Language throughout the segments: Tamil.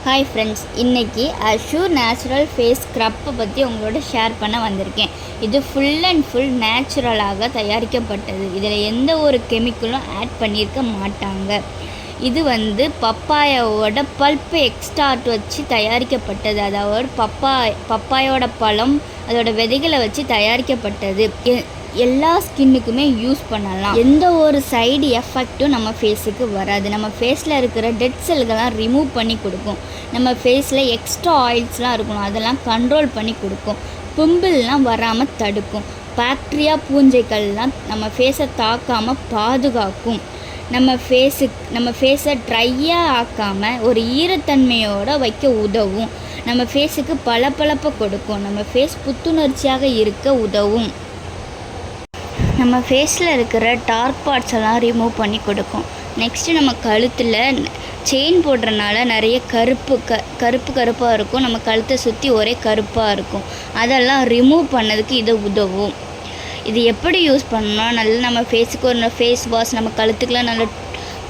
ஹாய் ஃப்ரெண்ட்ஸ், இன்றைக்கி அஷூர் நேச்சுரல் ஃபேஸ் ஸ்க்ரப்பை பற்றி உங்களோட ஷேர் பண்ண வந்திருக்கேன். இது ஃபுல் அண்ட் ஃபுல் நேச்சுரலாக தயாரிக்கப்பட்டது. இதில் எந்த ஒரு கெமிக்கலும் ஆட் பண்ணியிருக்க மாட்டாங்க. இது பப்பாயாவோட பல்ப்பு எக்ஸ்ட்ராக்ட் வச்சு தயாரிக்கப்பட்டது. அதாவது பப்பாயோட பழம் அதோட விதைகளை வச்சு தயாரிக்கப்பட்டது. எல்லா ஸ்கின்னுக்குமே யூஸ் பண்ணலாம். எந்த ஒரு சைடு எஃபெக்ட்டும் நம்ம ஃபேஸுக்கு வராது. நம்ம ஃபேஸில் இருக்கிற டெட் செல்கள்லாம் ரிமூவ் பண்ணி கொடுக்கும். நம்ம ஃபேஸில் எக்ஸ்ட்ரா ஆயில்ஸ்லாம் இருக்கணும், அதெல்லாம் கண்ட்ரோல் பண்ணி கொடுக்கும். பிம்பிள்லாம் வராமல் தடுக்கும். பாக்டீரியா பூஞ்சைகள்லாம் நம்ம ஃபேஸை தாக்காமல் பாதுகாக்கும். நம்ம ஃபேஸை ட்ரையாக ஆக்காமல் ஒரு ஈரத்தன்மையோடு வைக்க உதவும். நம்ம ஃபேஸுக்கு பளபளப்பை கொடுக்கும். நம்ம ஃபேஸ் புத்துணர்ச்சியாக இருக்க உதவும். நம்ம ஃபேஸில் இருக்கிற டார்க் பார்ட்ஸ் எல்லாம் ரிமூவ் பண்ணி கொடுக்கும். நெக்ஸ்ட்டு நம்ம கழுத்தில் செயின் போடுறனால நிறைய கருப்பாக இருக்கும். நம்ம கழுத்தை சுற்றி ஒரே கருப்பாக இருக்கும். அதெல்லாம் ரிமூவ் பண்ணதுக்கு இது உதவும். இது எப்படி யூஸ் பண்ணணும்னா, நல்லா நம்ம ஃபேஸுக்கு ஒரு ஃபேஸ் வாஷ், நம்ம கழுத்துக்கெலாம் நல்ல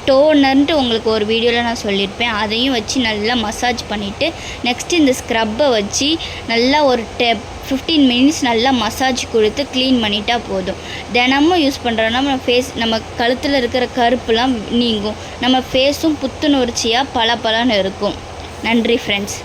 டோனர்ன்ட்டு உங்களுக்கு ஒரு வீடியோவில் நான் சொல்லியிருப்பேன். அதையும் வச்சு நல்லா மசாஜ் பண்ணிவிட்டு நெக்ஸ்ட்டு இந்த ஸ்க்ரப்பை வச்சு நல்லா ஒரு 15 மினிட்ஸ் நல்லா மசாஜ் கொடுத்து க்ளீன் பண்ணிட்டா போதும். தினமும் யூஸ் பண்ணுறோன்னா நம்ம கழுத்தில் இருக்கிற கருப்புலாம் நீங்கும். நம்ம ஃபேஸும் புத்துணர்ச்சியாக பளபளன்னு இருக்கும். நன்றி ஃப்ரெண்ட்ஸ்.